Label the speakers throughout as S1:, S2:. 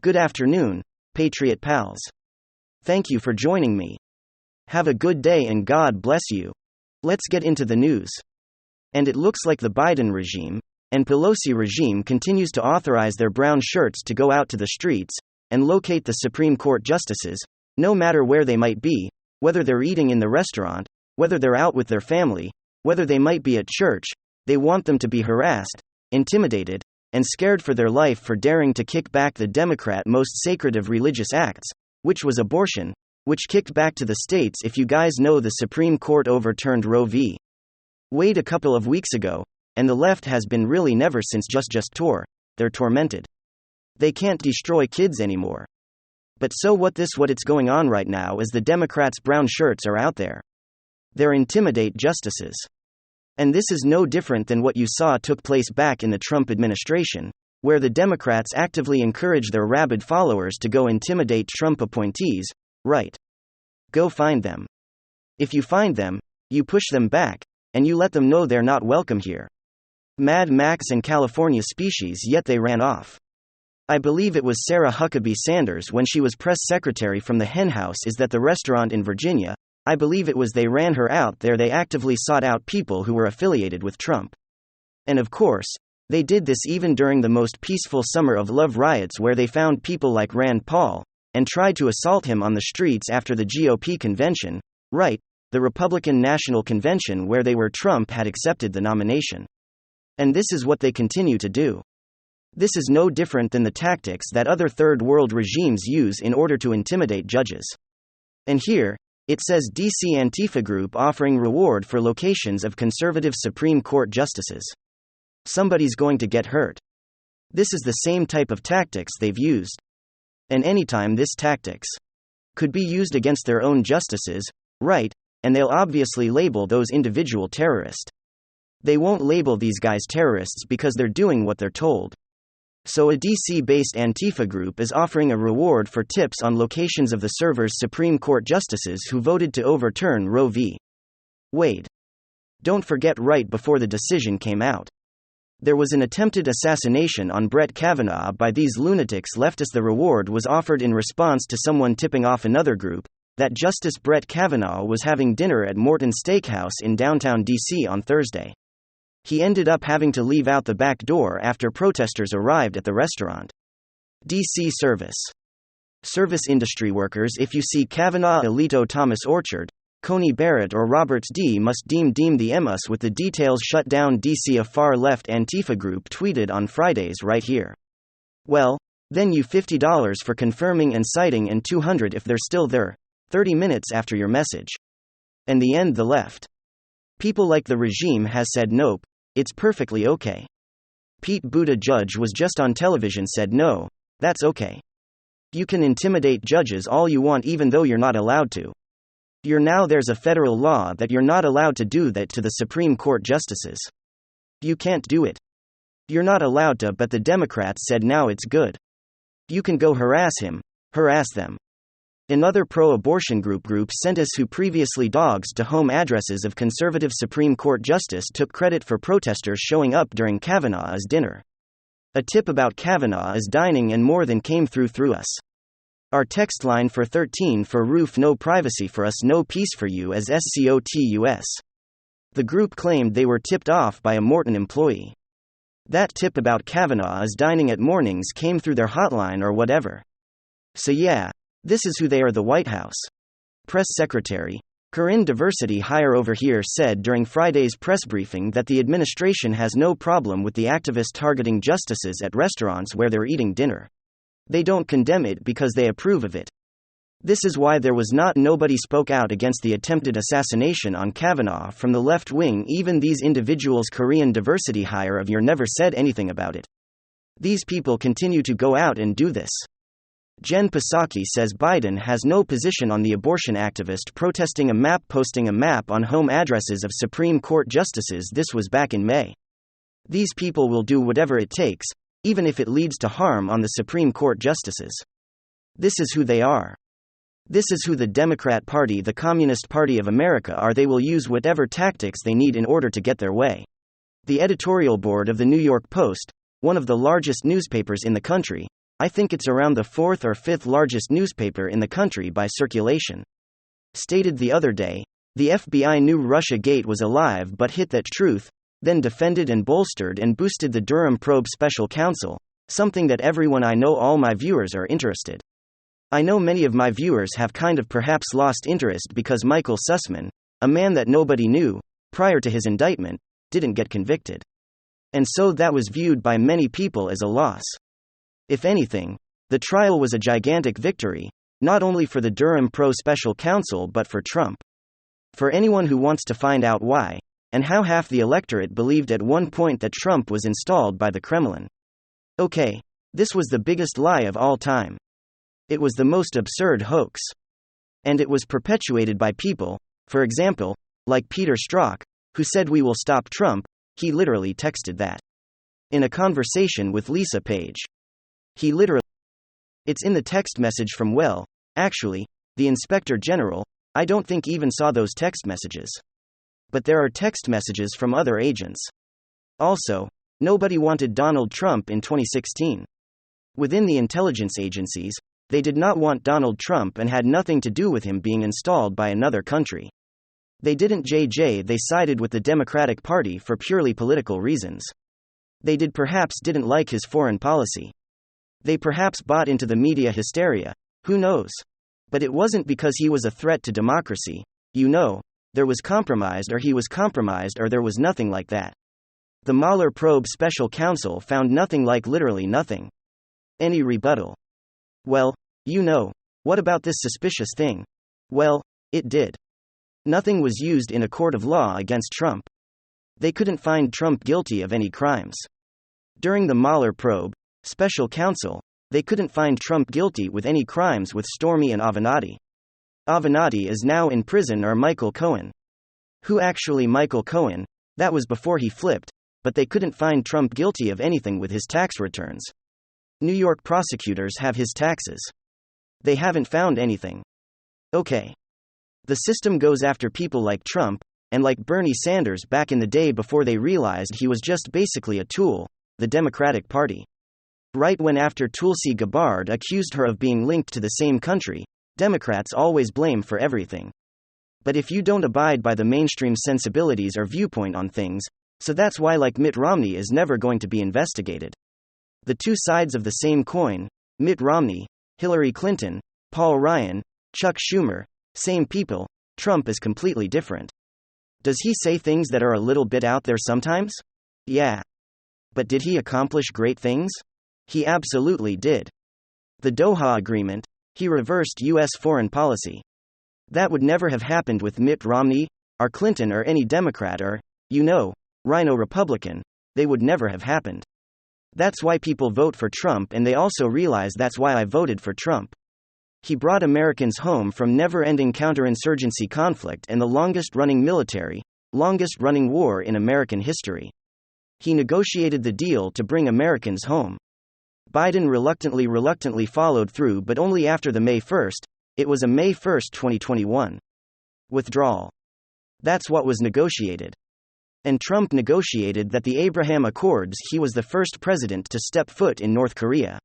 S1: Good afternoon, Patriot pals. Thank you for joining me. Have a good day and God bless you. Let's get into the news. And it looks like the Biden regime and Pelosi regime continues to authorize their brown shirts to go out to the streets and locate the Supreme Court justices, no matter where they might be, whether they're eating in the restaurant, whether they're out with their family, whether they might be at church. They want them to be harassed, intimidated, and scared for their life for daring to kick back the Democrat most sacred of religious acts, which was abortion, which kicked back to the states. If you guys know, the Supreme Court overturned Roe v. Wade a couple of weeks ago, and the left has been really never since just they're tormented. They can't destroy kids anymore. But so what it's going on right now is the Democrats' brown shirts are out there. They're intimidate justices. And this is no different than what you saw took place back in the Trump administration, where the Democrats actively encourage their rabid followers to go intimidate Trump appointees, right? Go find them. If you find them, you push them back, and you let them know they're not welcome here. Mad Max and California species, yet they ran off. I believe it was Sarah Huckabee Sanders when she was press secretary from the Hen House, is that the restaurant in Virginia, I believe it was, they ran her out there. They actively sought out people who were affiliated with Trump. And of course, they did this even during the most peaceful summer of love riots, where they found people like Rand Paul and tried to assault him on the streets after the GOP convention, right, the Republican National Convention, where Trump had accepted the nomination. And this is what they continue to do. This is no different than the tactics that other third world regimes use in order to intimidate judges. And here, it says DC Antifa group offering reward for locations of conservative Supreme Court justices. Somebody's going to get hurt. This is the same type of tactics they've used. And anytime this tactics could be used against their own justices, right, and they'll obviously label those individual terrorists. They won't label these guys terrorists because they're doing what they're told. So a DC-based Antifa group is offering a reward for tips on locations of the server's Supreme Court justices who voted to overturn Roe v. Wade. Don't forget, right before the decision came out, there was an attempted assassination on Brett Kavanaugh by these lunatics leftists. The reward was offered in response to someone tipping off another group that Justice Brett Kavanaugh was having dinner at Morton Steakhouse in downtown DC on Thursday. He ended up having to leave out the back door after protesters arrived at the restaurant. DC Service industry workers. If you see Kavanaugh, Alito, Thomas Orchard, Coney Barrett or Roberts, D must deem the MS with the details shut down DC. A far-left Antifa group tweeted on Fridays right here. Well, then you $50 for confirming and citing, and $200 if they're still there, 30 minutes after your message. And the end, the left. People like the regime has said nope, it's perfectly okay. Pete Buttigieg was just on television, said no, that's okay. You can intimidate judges all you want even though you're not allowed to. There's a federal law that you're not allowed to do that to the Supreme Court justices. You can't do it. You're not allowed to, but the Democrats said now it's good. You can go harass them. Another pro-abortion group Sentis, who previously dogs to home addresses of conservative Supreme Court justice, took credit for protesters showing up during Kavanaugh's dinner. A tip about Kavanaugh's dining and more than came through us. Our text line for 13 for roof: no privacy for us, no peace for you as SCOTUS. The group claimed they were tipped off by a Morton employee. That tip about Kavanaugh's dining at mornings came through their hotline or whatever. So yeah, this is who they are. The White House press secretary, Corinne Diversity Hire over here, said during Friday's press briefing that the administration has no problem with the activists targeting justices at restaurants where they're eating dinner. They don't condemn it because they approve of it. This is why nobody spoke out against the attempted assassination on Kavanaugh from the left wing. Even these individuals, Korean Diversity Hire of your, never said anything about it. These people continue to go out and do this. Jen Psaki says Biden has no position on the abortion activist protesting a map, posting a map on home addresses of Supreme Court justices. This was back in May. These people will do whatever it takes, even if it leads to harm on the Supreme Court justices. This is who they are. This is who the Democrat Party, the Communist Party of America, are. They will use whatever tactics they need in order to get their way. The editorial board of the New York Post, one of the largest newspapers in the country, I think it's around the fourth or fifth largest newspaper in the country by circulation. Stated the other day, the FBI knew Russia Gate was alive but hit that truth, then defended and bolstered and boosted the Durham Probe Special Counsel, something that everyone I know, all my viewers are interested. I know many of my viewers have kind of perhaps lost interest because Michael Sussman, a man that nobody knew, prior to his indictment, didn't get convicted. And so that was viewed by many people as a loss. If anything, the trial was a gigantic victory, not only for the Durham Probe Special Counsel but for Trump. For anyone who wants to find out why, and how half the electorate believed at one point that Trump was installed by the Kremlin. Okay, this was the biggest lie of all time. It was the most absurd hoax. And it was perpetuated by people, for example, like Peter Strzok, who said we will stop Trump. He literally texted that. In a conversation with Lisa Page. It's in the text message from actually, the Inspector General. I don't think even saw those text messages. But there are text messages from other agents. Also, nobody wanted Donald Trump in 2016. Within the intelligence agencies, they did not want Donald Trump and had nothing to do with him being installed by another country. They didn't they sided with the Democratic Party for purely political reasons. They perhaps didn't like his foreign policy. They perhaps bought into the media hysteria, who knows? But it wasn't because he was a threat to democracy. There was compromised or he was compromised or there was nothing like that. The Mueller probe special counsel found nothing, like literally nothing. Any rebuttal? Well, what about this suspicious thing? Well, it did. Nothing was used in a court of law against Trump. They couldn't find Trump guilty of any crimes. During the Mueller probe special counsel, they couldn't find Trump guilty with any crimes with Stormy and Avenatti. Avenatti is now in prison, or Michael Cohen. Who actually Michael Cohen? That was before he flipped, but they couldn't find Trump guilty of anything with his tax returns. New York prosecutors have his taxes. They haven't found anything. Okay. The system goes after people like Trump, and like Bernie Sanders back in the day before they realized he was just basically a tool, the Democratic Party. Right when after Tulsi Gabbard accused her of being linked to the same country, Democrats always blame for everything. But if you don't abide by the mainstream sensibilities or viewpoint on things, so that's why like Mitt Romney is never going to be investigated. The two sides of the same coin, Mitt Romney, Hillary Clinton, Paul Ryan, Chuck Schumer, same people, Trump is completely different. Does he say things that are a little bit out there sometimes? Yeah. But did he accomplish great things? He absolutely did. The Doha Agreement, he reversed U.S. foreign policy. That would never have happened with Mitt Romney, or Clinton, or any Democrat, or, Rhino Republican. They would never have happened. That's why people vote for Trump, and they also realize that's why I voted for Trump. He brought Americans home from never-ending counterinsurgency conflict and the longest-running war in American history. He negotiated the deal to bring Americans home. Biden reluctantly followed through, but only after the May 1st, it was a May 1st, 2021. Withdrawal. That's what was negotiated. And Trump negotiated that the Abraham Accords. He was the first president to step foot in North Korea.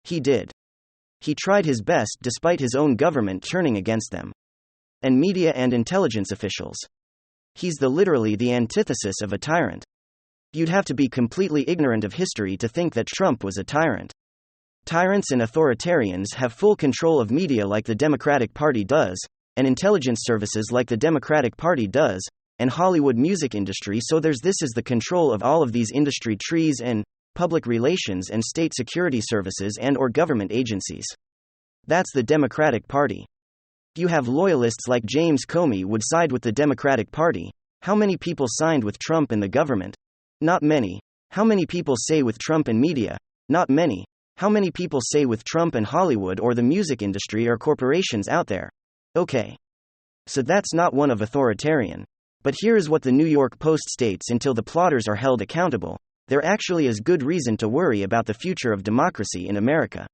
S1: He did. He tried his best despite his own government turning against them. And media and intelligence officials. He's literally the antithesis of a tyrant. You'd have to be completely ignorant of history to think that Trump was a tyrant. Tyrants and authoritarians have full control of media like the Democratic Party does, and intelligence services like the Democratic Party does, and Hollywood music industry. So this is the control of all of these industry trees and public relations and state security services and or government agencies. That's the Democratic Party. You have loyalists like James Comey would side with the Democratic Party. How many people signed with Trump in the government? Not many. How many people say with Trump and media? Not many. How many people say with Trump and Hollywood or the music industry or corporations out there? Okay. So that's not one of authoritarian. But here is what the New York Post states: until the plotters are held accountable, there actually is good reason to worry about the future of democracy in America.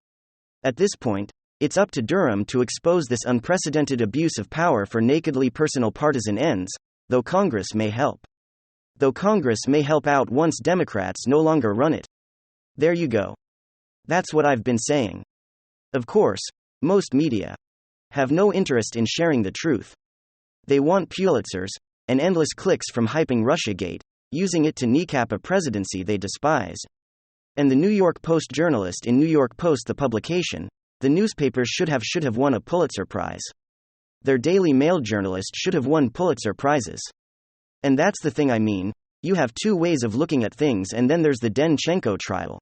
S1: At this point, it's up to Durham to expose this unprecedented abuse of power for nakedly personal partisan ends, though Congress may help. Though Congress may help out once Democrats no longer run it. There you go. That's what I've been saying. Of course, most media have no interest in sharing the truth. They want Pulitzers and endless clicks from hyping Russiagate, using it to kneecap a presidency they despise. And the New York Post journalist in New York Post, the publication, the newspapers should have won a Pulitzer Prize. Their Daily Mail journalist should have won Pulitzer Prizes. And that's the thing I mean, you have two ways of looking at things, and then there's the Danchenko trial.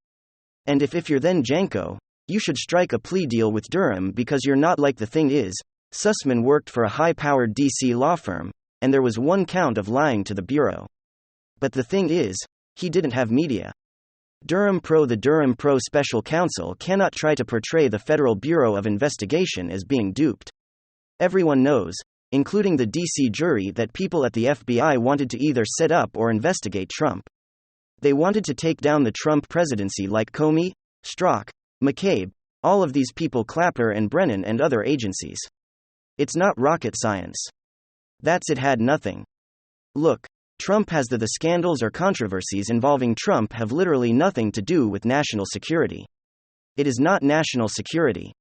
S1: And if you're then Janko, you should strike a plea deal with Durham, because you're not. Like, the thing is, Sussman worked for a high-powered DC law firm, and there was one count of lying to the Bureau. But the thing is, he didn't have media. The Durham Pro special counsel cannot try to portray the Federal Bureau of Investigation as being duped. Everyone knows, including the DC jury, that people at the FBI wanted to either set up or investigate Trump. They wanted to take down the Trump presidency, like Comey, Strzok, McCabe, all of these people, Clapper and Brennan and other agencies. It's not rocket science. It had nothing. Look, Trump has the scandals or controversies involving Trump have literally nothing to do with national security. It is not national security.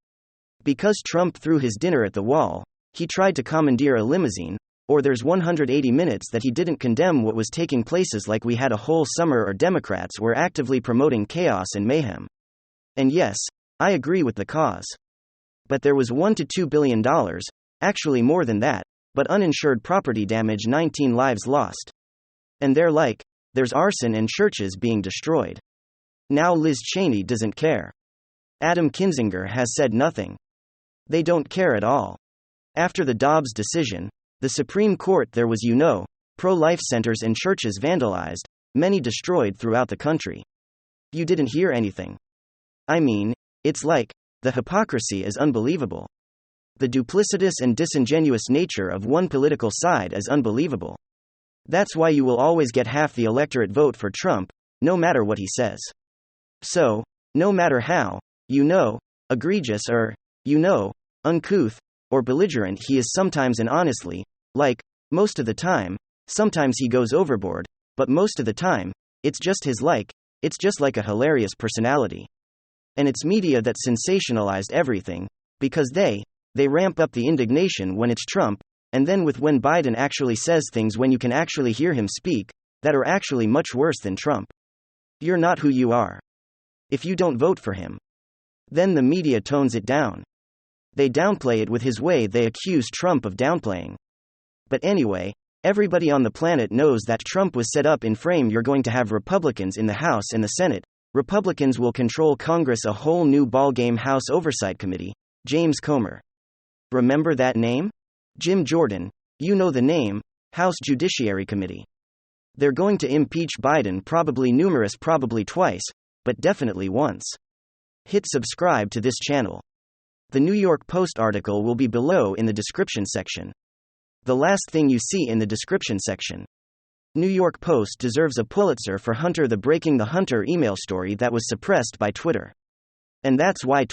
S1: Because Trump threw his dinner at the wall, he tried to commandeer a limousine, or there's 180 minutes that he didn't condemn what was taking places, like we had a whole summer, or Democrats were actively promoting chaos and mayhem. And yes, I agree with the cause. But there was $1 to $2 billion, actually more than that, but uninsured property damage, 19 lives lost. And there's arson and churches being destroyed. Now Liz Cheney doesn't care. Adam Kinzinger has said nothing. They don't care at all. After the Dobbs decision, the Supreme Court, there was, pro-life centers and churches vandalized, many destroyed throughout the country. You didn't hear anything. I mean, it's like, the hypocrisy is unbelievable. The duplicitous and disingenuous nature of one political side is unbelievable. That's why you will always get half the electorate vote for Trump, no matter what he says. So, no matter how, egregious or, uncouth, or belligerent he is sometimes, and honestly, most of the time, sometimes he goes overboard, but most of the time, it's just like a hilarious personality. And it's media that sensationalized everything, because they ramp up the indignation when it's Trump, and then when Biden actually says things, when you can actually hear him speak, that are actually much worse than Trump. You're not who you are. If you don't vote for him, then the media tones it down. They downplay it with his way they accuse Trump of downplaying. But anyway, everybody on the planet knows that Trump was set up in frame. You're going to have Republicans in the House and the Senate. Republicans will control Congress, a whole new ballgame. House Oversight Committee, James Comer. Remember that name? Jim Jordan, you know the name, House Judiciary Committee. They're going to impeach Biden, probably twice, but definitely once. Hit subscribe to this channel. The New York Post article will be below in the description section. The last thing you see in the description section. New York Post deserves a Pulitzer for Hunter, the Breaking the Hunter email story that was suppressed by Twitter. And that's why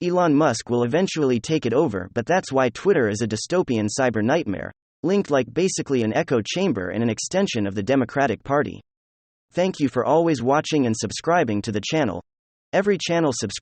S1: Elon Musk will eventually take it over, but that's why Twitter is a dystopian cyber nightmare, linked like basically an echo chamber and an extension of the Democratic Party. Thank you for always watching and subscribing to the channel. Every channel subscribe.